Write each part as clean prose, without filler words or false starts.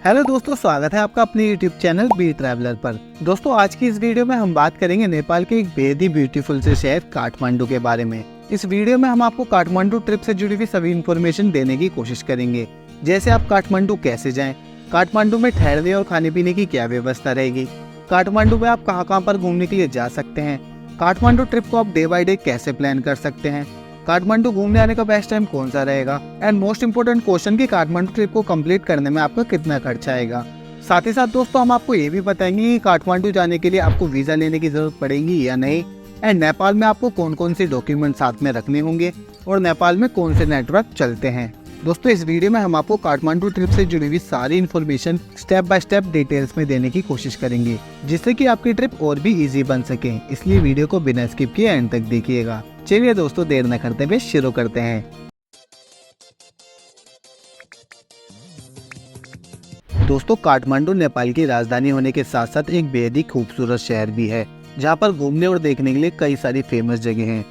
Hello दोस्तों, स्वागत है आपका अपने YouTube चैनल बी ट्रैवलर पर। दोस्तों, आज की इस वीडियो में हम बात करेंगे नेपाल के एक बेहद ही ब्यूटीफुल से शहर काठमांडू के बारे में। इस वीडियो में हम आपको काठमांडू ट्रिप से जुड़ी हुई सभी इन्फॉर्मेशन देने की कोशिश करेंगे, जैसे आप काठमांडू कैसे जाएं, काठमांडू में ठहरने और खाने पीने की क्या व्यवस्था रहेगी, काठमांडू में आप कहां पर घूमने के लिए जा सकते हैं, काठमांडू ट्रिप को आप डे बाय डे कैसे प्लान कर सकते हैं, काठमांडू घूमने आने का बेस्ट टाइम कौन सा रहेगा, एंड मोस्ट इम्पोर्टेंट क्वेश्चन कि काठमांडू ट्रिप को कंप्लीट करने में आपका कितना खर्चा आएगा। साथ ही साथ दोस्तों, हम आपको ये भी बताएंगे कि काठमांडू जाने के लिए आपको वीजा लेने की जरूरत पड़ेगी या नहीं, एंड नेपाल में आपको कौन कौन से डॉक्यूमेंट साथ में रखने होंगे और नेपाल में कौन से नेटवर्क चलते हैं। दोस्तों, इस वीडियो में हम आपको काठमांडू ट्रिप से जुड़ी हुई सारी information step by step details में देने की कोशिश करेंगे, जिससे कि आपकी ट्रिप और भी इजी बन सके। इसलिए वीडियो को बिना स्किप किए एंड तक देखिएगा। चलिए दोस्तों, देर न करते हुए शुरू करते हैं। दोस्तों, काठमांडू नेपाल की राजधानी होने के साथ साथ एक बेहद ही खूबसूरत शहर भी है, जहाँ पर घूमने और देखने के लिए कई सारी फेमस जगह हैं,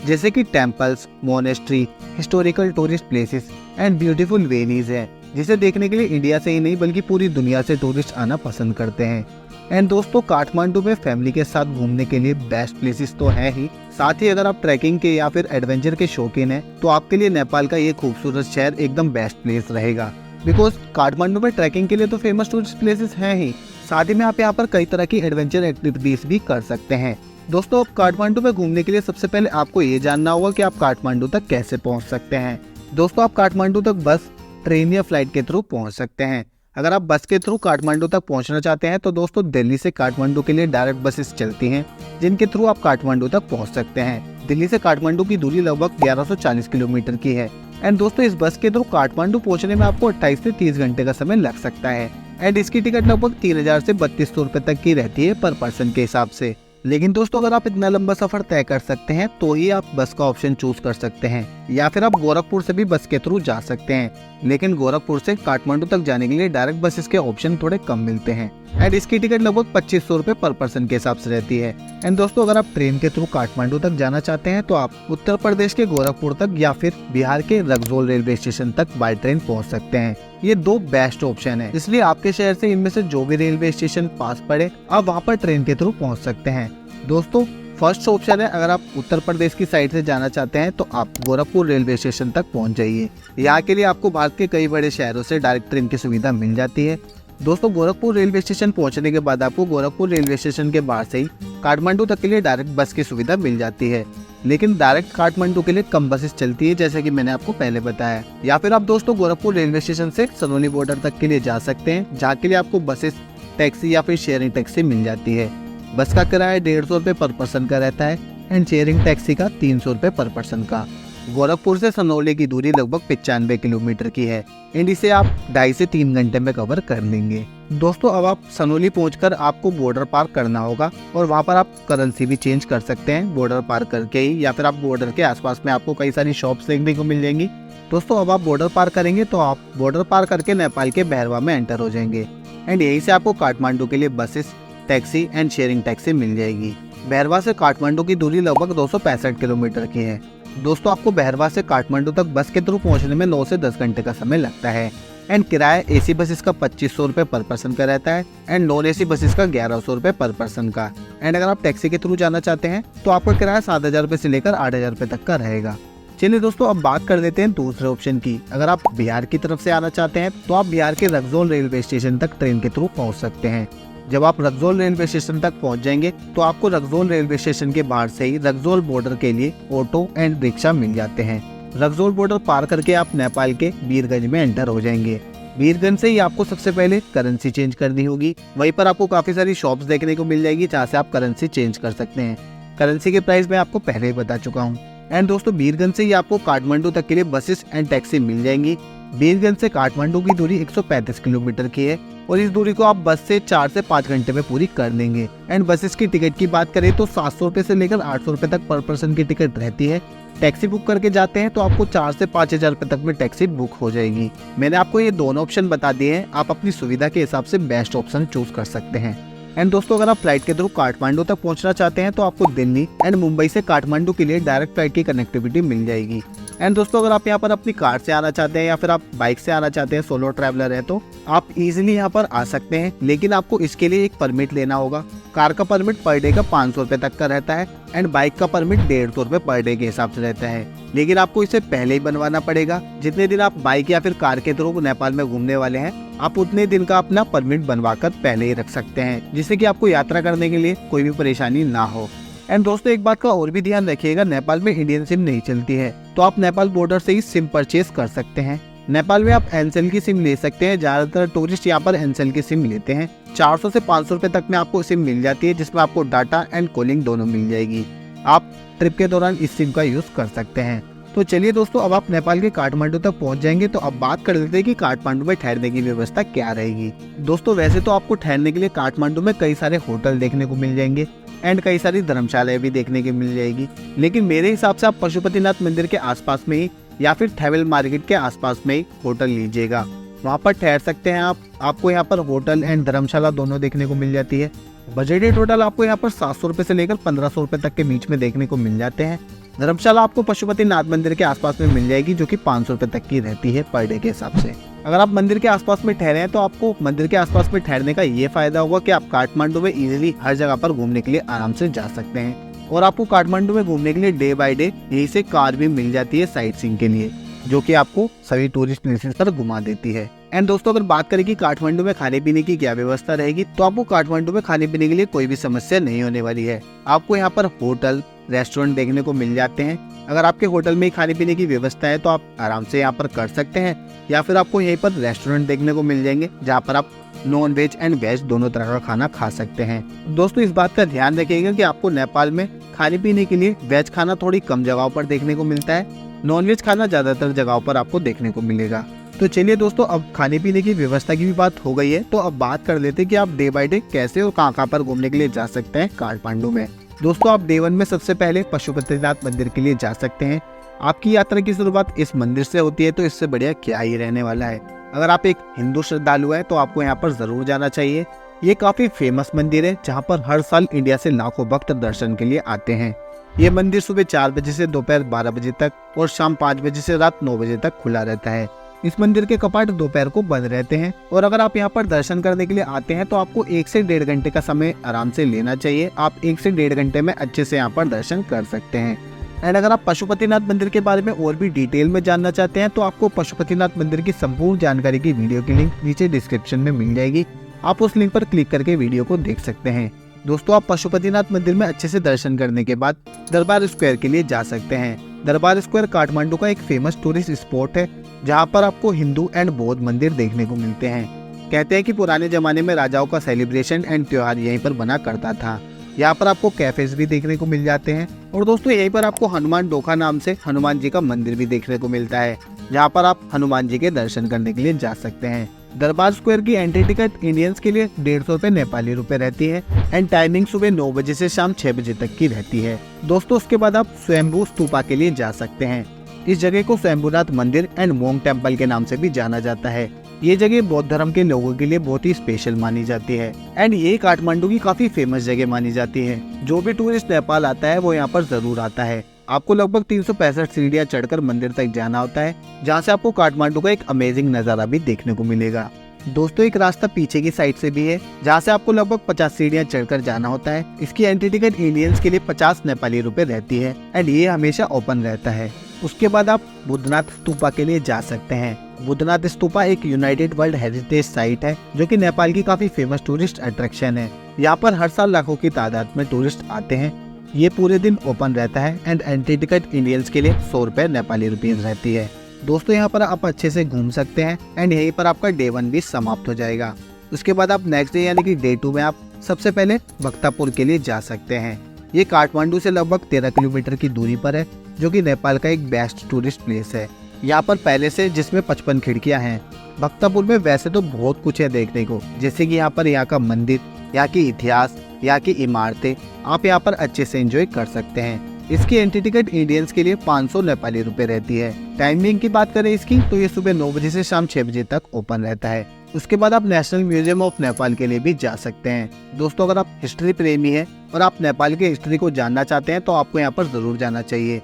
जैसे कि temples, monastery, historical tourist places and beautiful valleys हैं, जिसे देखने के लिए इंडिया से ही नहीं बल्कि पूरी दुनिया से टूरिस्ट आना पसंद करते हैं। एंड दोस्तों, काठमांडू में फैमिली के साथ घूमने के लिए बेस्ट प्लेसेस तो है ही, साथ ही अगर आप ट्रैकिंग के या फिर एडवेंचर के शौकीन हैं तो आपके लिए नेपाल का ये खूबसूरत शहर एकदम बेस्ट प्लेस रहेगा। बिकॉज काठमांडू में ट्रैकिंग के लिए तो फेमस टूरिस्ट प्लेसेस हैं ही, साथ ही में आप यहाँ पर कई तरह की एडवेंचर एक्टिविटीज भी कर सकते हैं। दोस्तों, काठमांडू में घूमने के लिए सबसे पहले आपको ये जानना होगा कि आप काठमांडू तक कैसे पहुँच सकते हैं। दोस्तों, आप काठमांडू तक बस, ट्रेन या फ्लाइट के थ्रू पहुँच सकते हैं। अगर आप बस के थ्रू काठमांडू तक पहुंचना चाहते हैं तो दोस्तों, दिल्ली से काठमांडू के लिए डायरेक्ट बसेस चलती हैं, जिनके थ्रू आप काठमांडू तक पहुंच सकते हैं। दिल्ली से काठमांडू की दूरी लगभग 1140 किलोमीटर की है। एंड दोस्तों, इस बस के थ्रू काठमांडू पहुंचने में आपको 28 से 30 घंटे का समय लग सकता है। एंड इसकी टिकट लगभग 3000 से 3200 रुपए तक की रहती है पर पर्सन के हिसाब से। लेकिन दोस्तों, अगर आप इतना लंबा सफर तय कर सकते हैं तो ही आप बस का ऑप्शन चूज कर सकते हैं, या फिर आप गोरखपुर से भी बस के थ्रू जा सकते हैं। लेकिन गोरखपुर से काठमांडू तक जाने के लिए डायरेक्ट बसेस के ऑप्शन थोड़े कम मिलते हैं। एंड इसकी टिकट लगभग 2500 रुपए पर पर्सन के हिसाब से रहती है। एंड दोस्तों, अगर आप ट्रेन के थ्रू काठमांडू तक जाना चाहते हैं तो आप उत्तर प्रदेश के गोरखपुर तक या फिर बिहार के रक्सौल रेलवे स्टेशन तक बाय ट्रेन पहुँच सकते हैं। ये दो बेस्ट ऑप्शन है, इसलिए आपके शहर से इनमें से जो भी रेलवे स्टेशन पास पड़े आप वहाँ पर ट्रेन के थ्रू पहुँच सकते हैं। दोस्तों, फर्स्ट ऑप्शन है, अगर आप उत्तर प्रदेश की साइड से जाना चाहते हैं तो आप गोरखपुर रेलवे स्टेशन तक पहुंच जाइए। यहाँ के लिए आपको भारत के कई बड़े शहरों से डायरेक्ट ट्रेन की सुविधा मिल जाती है। दोस्तों, गोरखपुर रेलवे स्टेशन पहुंचने के बाद आपको गोरखपुर रेलवे स्टेशन के बाहर से ही काठमांडू तक के लिए डायरेक्ट बस की सुविधा मिल जाती है। लेकिन डायरेक्ट काठमांडू के लिए कम बसेस चलती है, जैसे कि मैंने आपको पहले बताया। या फिर आप दोस्तों गोरखपुर रेलवे स्टेशन से सनोली बॉर्डर तक के लिए जा सकते हैं, जहाँ के लिए आपको बसेस, टैक्सी या फिर शेयरिंग टैक्सी मिल जाती है। बस का किराया 150 रुपए पर पर्सन का रहता है एंड शेयरिंग टैक्सी का 300 रुपए पर पर्सन का। गोरखपुर से सनौली की दूरी लगभग 95 किलोमीटर की है एंड इसे आप 2.5 से 3 घंटे में कवर कर लेंगे। दोस्तों, अब आप सनौली पहुंचकर आपको बॉर्डर पार करना होगा और वहां पर आप करेंसी भी चेंज कर सकते हैं बॉर्डर पार करके ही, या फिर आप बॉर्डर के आसपास में आपको कई सारी शॉप्स देखने को मिल जाएंगी। दोस्तों, अब आप बॉर्डर पार करेंगे तो आप बॉर्डर पार करके नेपाल के बहरवा में एंटर हो जाएंगे एंड यहीं से आपको काठमांडू के लिए buses, taxi and sharing taxi मिल जाएगी। बहरवा से काठमांडू की दूरी लगभग 265 किलोमीटर की है। दोस्तों, आपको बहरवा से काठमांडू तक बस के थ्रू पहुंचने में 9 से 10 घंटे का समय लगता है। एंड किराया एसी बसेस का 2500 रुपए पर पर्सन का रहता है एंड नॉन एसी बसेस का 1100 रुपए पर पर्सन का। एंड अगर आप टैक्सी के थ्रू जाना चाहते हैं तो आपका किराया 7000 रुपए से लेकर 8000 रुपए तक का रहेगा। चलिए दोस्तों, अब बात कर देते हैं दूसरे ऑप्शन की। अगर आप बिहार की तरफ से आना चाहते हैं तो आप बिहार के रक्सौल रेलवे स्टेशन तक ट्रेन के थ्रू पहुँच सकते हैं। जब आप रक्सौल रेलवे स्टेशन तक पहुंच जाएंगे तो आपको रक्सौल रेलवे स्टेशन के बाहर से ही रक्सौल बॉर्डर के लिए ऑटो एंड रिक्शा मिल जाते हैं। रक्सौल बॉर्डर पार करके आप नेपाल के वीरगंज में एंटर हो जाएंगे। वीरगंज से ही आपको सबसे पहले करेंसी चेंज करनी होगी। वहीं पर आपको काफी सारी शॉप्स देखने को मिल जाएगी जहाँ से आप करेंसी चेंज कर सकते हैं। करेंसी के प्राइस मैं आपको पहले ही बता चुका हूँ। एंड दोस्तों, वीरगंज से ही आपको काठमांडू तक के लिए बसेस एंड टैक्सी मिल जाएंगी। वीरगंज से काठमांडू की दूरी 135 किलोमीटर की है और इस दूरी को आप बस से 4 से 5 घंटे में पूरी कर लेंगे। एंड बसेस की टिकट की बात करें तो 700 रुपए से लेकर 800 रुपए तक पर पर्सन की टिकट रहती है। टैक्सी बुक करके जाते हैं तो आपको 4 से 5000 रुपए तक में टैक्सी बुक हो जाएगी। मैंने आपको ये दोनों ऑप्शन बता दिए हैं, आप अपनी सुविधा के हिसाब से बेस्ट ऑप्शन चूज कर सकते हैं। एंड दोस्तों, अगर आप फ्लाइट के थ्रू काठमांडू तक पहुंचना चाहते हैं तो आपको दिल्ली एंड मुंबई से काठमांडू के लिए डायरेक्ट फ्लाइट की कनेक्टिविटी मिल जाएगी। एंड दोस्तों अगर आप यहाँ पर अपनी कार से आना चाहते हैं या फिर आप बाइक से आना चाहते हैं, सोलो ट्रैवलर है, तो आप इजीली यहाँ पर आ सकते हैं, लेकिन आपको इसके लिए एक परमिट लेना होगा। कार का परमिट पर डे का 500 रुपए तक का रहता है एंड बाइक का परमिट 150 रुपए पर डे के हिसाब से रहता है, लेकिन आपको इसे पहले ही बनवाना पड़ेगा। जितने दिन आप बाइक या फिर कार के थ्रू नेपाल में घूमने वाले हैं, आप उतने दिन का अपना परमिट बनवाकर पहले ही रख सकते हैं, जिससे कि आपको यात्रा करने के लिए कोई भी परेशानी ना हो। एंड दोस्तों एक बात का और भी ध्यान रखिएगा, नेपाल में इंडियन सिम नहीं चलती है, तो आप नेपाल बॉर्डर से ही सिम परचेज कर सकते हैं। नेपाल में आप एनसेल की सिम ले सकते हैं। ज्यादातर टूरिस्ट यहाँ पर एनसेल की सिम लेते हैं। 400 से 500 रुपए तक में आपको सिम मिल जाती है, जिसमें आपको डाटा एंड कॉलिंग दोनों मिल जाएगी। आप ट्रिप के दौरान इस सिम का यूज कर सकते हैं। तो चलिए दोस्तों, अब आप नेपाल के काठमांडू तक पहुंच जाएंगे, तो अब बात कर लेते हैं कि काठमांडू में ठहरने की व्यवस्था क्या रहेगी। दोस्तों वैसे तो आपको ठहरने के लिए काठमांडू में कई सारे होटल देखने को मिल जाएंगे एंड कई सारी धर्मशालाएं भी देखने की मिल जाएगी, लेकिन मेरे हिसाब से आप पशुपतिनाथ मंदिर के आसपास में ही या फिर ट्रैवल मार्केट के आसपास में ही होटल लीजिएगा। वहाँ पर ठहर सकते हैं आप। आपको यहाँ पर होटल एंड धर्मशाला दोनों देखने को मिल जाती है। बजटेड होटल आपको यहाँ पर 700 रुपए से लेकर 1500 रुपए तक के बीच में देखने को मिल जाते हैं। धर्मशाला आपको पशुपतिनाथ मंदिर के आसपास में मिल जाएगी, जो कि 500 रुपए तक की रहती है पर डे के हिसाब से। अगर आप मंदिर के आसपास में ठहरे हैं, तो आपको मंदिर के आसपास में ठहरने का ये फायदा होगा कि आप काठमांडू में इजीली हर जगह पर घूमने के लिए आराम से जा सकते हैं, और आपको काठमांडू में घूमने के लिए डे बाय डे यहीं से कार भी मिल जाती है साइट सीइंग के लिए, जो कि आपको सभी टूरिस्ट प्लेसेस पर घुमा देती है। एंड दोस्तों अगर बात करें कि काठमांडू में खाने पीने की क्या व्यवस्था रहेगी, तो आपको काठमांडू में खाने पीने के लिए कोई भी समस्या नहीं होने वाली है। आपको यहाँ पर होटल रेस्टोरेंट देखने को मिल जाते हैं। अगर आपके होटल में ही खाने पीने की व्यवस्था है, तो आप आराम से यहाँ पर कर सकते हैं, या फिर आपको यहीं पर रेस्टोरेंट देखने को मिल जाएंगे, जहाँ पर आप नॉन वेज एंड वेज दोनों तरह का खाना खा सकते हैं। दोस्तों इस बात का ध्यान रखिएगा कि आपको नेपाल में खाने पीने के लिए वेज खाना थोड़ी कम जगहों पर देखने को मिलता है, नॉन वेज खाना ज्यादातर जगहों पर आपको देखने को मिलेगा। तो चलिए दोस्तों, अब खाने पीने की व्यवस्था की भी बात हो गई है, तो अब बात कर लेते हैं कि आप डे बाय डे कैसे और कहाँ पर घूमने के लिए जा सकते हैं काठमांडू में। दोस्तों आप डे 1 में सबसे पहले पशुपतिनाथ मंदिर के लिए जा सकते हैं। आपकी यात्रा की शुरुआत इस मंदिर से होती है, तो इससे बढ़िया क्या ही रहने वाला है। अगर आप एक हिंदू श्रद्धालु हैं, तो आपको यहाँ पर जरूर जाना चाहिए। ये काफी फेमस मंदिर है, जहाँ पर हर साल इंडिया से लाखों भक्त दर्शन के लिए आते हैं। ये मंदिर सुबह 4 बजे से दोपहर 12 बजे तक और शाम 5 बजे से रात 9 बजे तक खुला रहता है। इस मंदिर के कपाट दोपहर को बंद रहते हैं, और अगर आप यहाँ पर दर्शन करने के लिए आते हैं, तो आपको 1 से 1.5 घंटे का समय आराम से लेना चाहिए। आप 1 से 1.5 घंटे में अच्छे से यहाँ पर दर्शन कर सकते हैं। एंड अगर आप पशुपतिनाथ मंदिर के बारे में और भी डिटेल में जानना चाहते हैं, तो आपको पशुपतिनाथ मंदिर की संपूर्ण जानकारी की वीडियो की लिंक नीचे डिस्क्रिप्शन में मिल जाएगी। आप उस लिंक पर क्लिक करके वीडियो को देख सकते हैं। दोस्तों आप पशुपतिनाथ मंदिर में अच्छे से दर्शन करने के बाद दरबार स्क्वायर के लिए जा सकते हैं। दरबार स्क्वायर काठमांडू का एक फेमस टूरिस्ट स्पॉट है, जहाँ पर आपको हिंदू एंड बौद्ध मंदिर देखने को मिलते हैं। कहते हैं कि पुराने जमाने में राजाओं का सेलिब्रेशन एंड त्योहार यहीं पर बना करता था। यहाँ पर आपको कैफेज भी देखने को मिल जाते हैं, और दोस्तों यहीं पर आपको हनुमान डोका नाम से हनुमान जी का मंदिर भी देखने को मिलता है, जहाँ पर आप हनुमान जी के दर्शन करने के लिए जा सकते हैं। दरबार स्क्वायर की एंट्री टिकट इंडियंस के लिए 150 रुपए नेपाली रुपए रहती है एंड टाइमिंग सुबह 9 बजे से शाम 6 बजे तक की रहती है। दोस्तों उसके बाद आप स्वयंभू स्तूपा के लिए जा सकते हैं। इस जगह को स्वयंभूनाथ मंदिर एंड मोंग टेम्पल के नाम से भी जाना जाता है। ये जगह बौद्ध धर्म के लोगों के लिए बहुत ही स्पेशल मानी जाती है एंड ये काठमांडू की काफी फेमस जगह मानी जाती है। जो भी टूरिस्ट नेपाल आता है वो यहाँ पर जरूर आता है। आपको लगभग 365 सीढ़ियाँ चढ़कर मंदिर तक जाना होता है, जहाँ से आपको काठमांडू का एक अमेजिंग नजारा भी देखने को मिलेगा। दोस्तों एक रास्ता पीछे की साइड से भी है, जहाँ से आपको लगभग 50 सीढ़ियाँ चढ़कर जाना होता है। इसकी एंट्री टिकट इंडियंस के लिए 50 नेपाली रुपए रहती है एंड ये हमेशा ओपन रहता है। उसके बाद आप बुद्धनाथ स्तूपा के लिए जा सकते हैं। बुद्धनाथ स्तूपा एक यूनाइटेड वर्ल्ड हेरिटेज साइट है, जो कि नेपाल की काफी फेमस टूरिस्ट अट्रैक्शन है। यहाँ पर हर साल लाखों की तादाद में टूरिस्ट आते हैं। ये पूरे दिन ओपन रहता है एंड एंट्री टिकट इंडियंस के लिए 100 रुपए नेपाली रुपीज रहती है। दोस्तों यहाँ पर आप अच्छे से घूम सकते हैं एंड यहीं पर आपका डे 1 भी समाप्त हो जाएगा। उसके बाद आप नेक्स्ट डे यानी कि डे 2 में आप सबसे पहले भक्तापुर के लिए जा सकते हैं। ये काठमांडू से लगभग 13 किलोमीटर की दूरी पर है, जो कि नेपाल का एक बेस्ट टूरिस्ट प्लेस है। यहाँ पर पहले से जिसमें 55 खिड़कियाँ हैं। भक्तापुर में वैसे तो बहुत कुछ है देखने को, जैसे कि यहाँ पर यहाँ का मंदिर, यहाँ की इतिहास, यहाँ की इमारतें आप यहाँ पर अच्छे से एंजॉय कर सकते हैं। इसकी एंट्री टिकट इंडियंस के लिए 500 नेपाली रुपए रहती है। टाइमिंग की बात करें इसकी, तो ये सुबह 9 बजे से शाम 6 बजे तक ओपन रहता है। उसके बाद आप नेशनल म्यूजियम ऑफ नेपाल के लिए भी जा सकते हैं। दोस्तों अगर आप हिस्ट्री प्रेमी हैं और आप नेपाल की हिस्ट्री को जानना चाहते हैं, तो आपको यहाँ पर जरूर जाना चाहिए।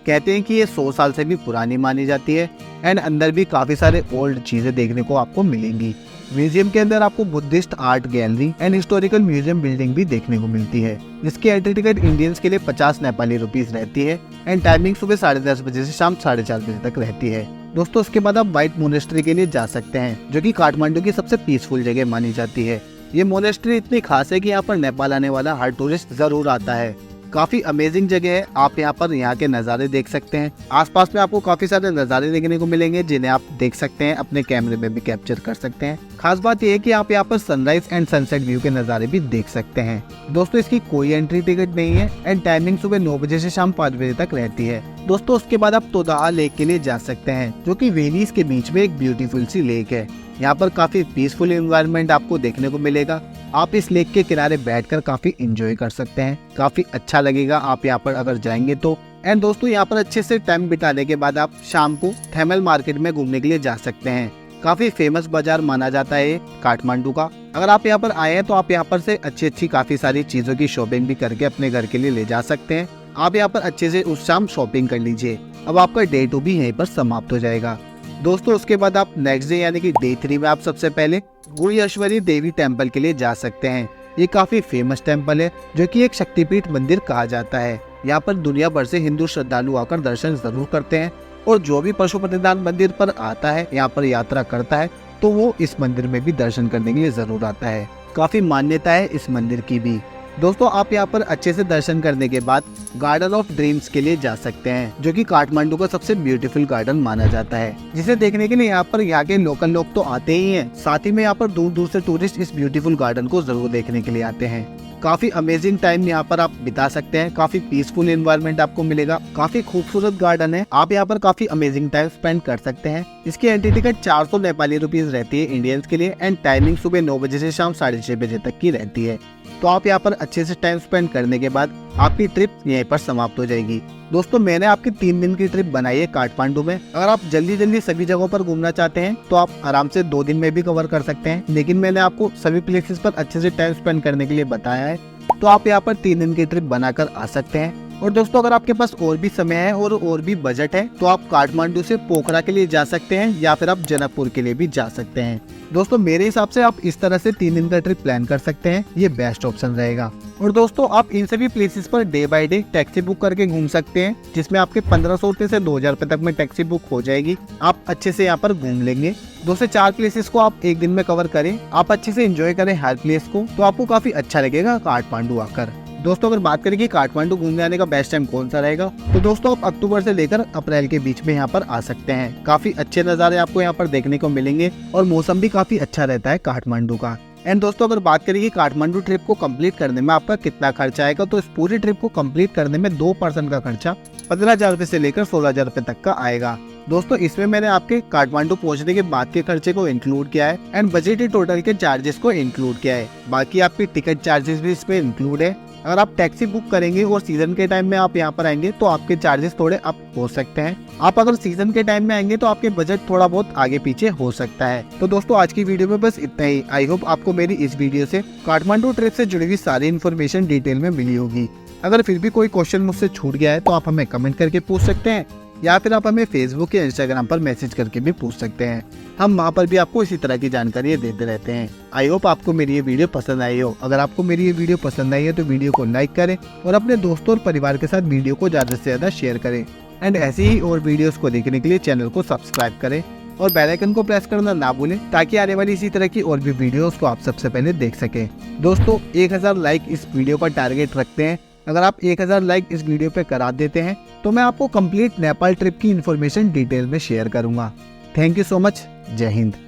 कहते हैं कि ये 100 साल से भी पुरानी मानी जाती है एंड अंदर भी काफी सारे ओल्ड चीजें देखने को आपको मिलेंगी। म्यूजियम के अंदर आपको Buddhist art gallery and historical museum building भी देखने को मिलती है, जिसकी एंट्री टिकट इंडियंस के लिए 50 नेपाली रुपीस रहती है एंड टाइमिंग सुबह 10:30 बजे से शाम 4:30 बजे तक रहती है। दोस्तों उसके बाद आप व्हाइट मोनेस्ट्री के लिए जा सकते हैं, जो कि काठमांडू की सबसे पीसफुल जगह मानी जाती है। ये मोनेस्ट्री इतनी खास है कि यहाँ पर नेपाल आने वाला हर टूरिस्ट जरूर आता है। काफी अमेजिंग जगह है, आप यहाँ पर यहाँ के नज़ारे देख सकते हैं। आसपास में आपको काफी सारे नज़ारे देखने को मिलेंगे जिन्हें आप देख सकते हैं, अपने कैमरे में भी कैप्चर कर सकते हैं। खास बात यह है कि आप यहाँ पर सनराइज एंड सनसेट व्यू के नज़ारे भी देख सकते हैं। दोस्तों इसकी कोई एंट्री टिकट नहीं है एंड टाइमिंग सुबह 9 बजे से शाम 5 बजे तक रहती है। दोस्तों उसके बाद आप तोदाहा लेक के लिए जा सकते हैं, जो कि वेलीज के बीच में एक ब्यूटीफुल सी लेक है। यहाँ पर काफी पीसफुल एनवायरनमेंट आपको देखने को मिलेगा। आप इस लेक के किनारे बैठकर काफी एंजॉय कर सकते हैं, काफी अच्छा लगेगा आप यहाँ पर अगर जाएंगे तो। एंड दोस्तों यहाँ पर अच्छे से टाइम बिताने के बाद आप शाम को थेमल मार्केट में घूमने के लिए जा सकते हैं। काफी फेमस बाजार माना जाता है काठमांडू का। अगर आप यहाँ पर आए हैं तो आप यहाँ पर से अच्छी काफी सारी चीजों की शॉपिंग भी करके अपने घर के लिए ले जा सकते हैं। आप यहाँ पर अच्छे से उस शाम शॉपिंग कर लीजिए। अब आपका डे 2 भी यहीं पर समाप्त हो जाएगा। दोस्तों उसके बाद आप नेक्स्ट डे यानी कि डे 3 में आप सबसे पहले गुह्येश्वरी देवी टेम्पल के लिए जा सकते हैं। ये काफी फेमस टेम्पल है, जो कि एक शक्तिपीठ मंदिर कहा जाता है। यहाँ पर दुनिया भर से हिंदू श्रद्धालु आकर दर्शन जरूर करते हैं और जो भी पशुपतिनाथ मंदिर पर आता है, यहाँ पर यात्रा करता है, तो वो इस मंदिर में भी दर्शन करने के लिए जरूर आता है। काफी मान्यता है इस मंदिर की भी। दोस्तों आप यहाँ पर अच्छे से दर्शन करने के बाद गार्डन ऑफ ड्रीम्स के लिए जा सकते हैं, जो कि काठमांडू का सबसे ब्यूटीफुल गार्डन माना जाता है, जिसे देखने के लिए यहाँ के लोकल लोग तो आते ही हैं, साथ ही में यहाँ पर दूर दूर से टूरिस्ट इस ब्यूटीफुल गार्डन को जरूर देखने के लिए आते हैं। काफी अमेजिंग टाइम यहाँ पर आप बिता सकते हैं, काफी पीसफुल एनवायरनमेंट आपको मिलेगा, काफी खूबसूरत गार्डन है, आप यहाँ पर काफी अमेजिंग टाइम स्पेंड कर सकते हैं। इसकी एंट्री टिकट 400 नेपाली रुपीस रहती है इंडियंस के लिए एंड टाइमिंग सुबह 9 बजे से शाम 6:30 बजे तक की रहती है। तो आप यहाँ पर अच्छे से टाइम स्पेंड करने के बाद आपकी ट्रिप यहीं पर समाप्त हो जाएगी। दोस्तों मैंने आपकी 3 दिन की ट्रिप बनाई है काठमांडू में। अगर आप जल्दी सभी जगहों पर घूमना चाहते हैं तो आप आराम से 2 दिन में भी कवर कर सकते हैं, लेकिन मैंने आपको सभी प्लेसेस पर अच्छे से टाइम स्पेंड करने के लिए बताया है, तो आप यहाँ पर 3 दिन की ट्रिप बनाकर आ सकते हैं। और दोस्तों अगर आपके पास और भी समय है और भी बजट है तो आप काठमांडू से पोखरा के लिए जा सकते हैं या फिर आप जनकपुर के लिए भी जा सकते हैं। दोस्तों मेरे हिसाब से आप इस तरह से 3 दिन का ट्रिप प्लान कर सकते हैं, ये बेस्ट ऑप्शन रहेगा। और दोस्तों आप इन सभी places per day by day taxi book करके घूम सकते हैं, जिसमें आपके 1500 रुपए से 2000 रुपए तक में टैक्सी बुक हो जाएगी। आप अच्छे से यहाँ पर घूम लेंगे। 2 से 4 प्लेसेस को आप एक दिन में कवर करें, आप अच्छे से एंजॉय करें हर प्लेस को, तो आपको काफी अच्छा लगेगा काठमांडू आकर। दोस्तों अगर बात करें कि काठमांडू घूमने आने का बेस्ट टाइम कौन सा रहेगा, तो दोस्तों आप अक्टूबर से लेकर अप्रैल के बीच में यहाँ पर आ सकते हैं। काफी अच्छे नज़ारे आपको यहाँ पर देखने को मिलेंगे और मौसम भी काफी अच्छा रहता है काठमांडू का। एंड दोस्तों अगर बात करें कि काठमांडू ट्रिप को कंप्लीट करने में आपका कितना खर्चा आएगा, तो इस पूरी ट्रिप को कंप्लीट करने में 2 पर्सन का खर्चा 15,000 रुपए से लेकर 16,000 रुपए तक का आएगा। दोस्तों इसमें मैंने आपके काठमांडू पहुंचने के बाद के खर्चे को इंक्लूड किया है एंड बजट टोटल के चार्जेस को इंक्लूड किया है। बाकी आपकी टिकट चार्जेस भी इसमें इंक्लूड है। अगर आप टैक्सी बुक करेंगे और सीजन के टाइम में आप यहाँ पर आएंगे तो आपके चार्जेस थोड़े अप हो सकते हैं। आप अगर सीजन के टाइम में आएंगे तो आपके बजट थोड़ा बहुत आगे पीछे हो सकता है। तो दोस्तों आज की वीडियो में बस इतना ही। आई होप आपको मेरी इस वीडियो से काठमांडू ट्रिप से जुड़ी हुई सारी इन्फॉर्मेशन डिटेल में मिली होगी। अगर फिर भी कोई क्वेश्चन मुझसे छूट गया है तो आप हमें कमेंट करके पूछ सकते हैं या फिर आप हमें फेसबुक या इंस्टाग्राम पर मैसेज करके भी पूछ सकते हैं। हम वहाँ पर भी आपको इसी तरह की जानकारी देते रहते हैं। आई होप आपको मेरी ये वीडियो पसंद आई हो। अगर आपको मेरी ये वीडियो पसंद आई है तो वीडियो को लाइक करें और अपने दोस्तों और परिवार के साथ वीडियो को ज़्यादा से ज़्यादा शेयर करें। एंड ऐसे ही और वीडियोस को देखने के लिए चैनल को सब्सक्राइब करें और बेल आइकन को प्रेस करना ना भूलें, ताकि आने वाली इसी तरह की और भी वीडियोस को आप सबसे पहले देख सकें। दोस्तों 1000 लाइक इस वीडियो का टारगेट रखते हैं। अगर आप 1000 लाइक इस वीडियो पे करा देते हैं तो मैं आपको कंप्लीट नेपाल ट्रिप की इन्फॉर्मेशन डिटेल में शेयर करूंगा। Thank you so much. जय हिंद।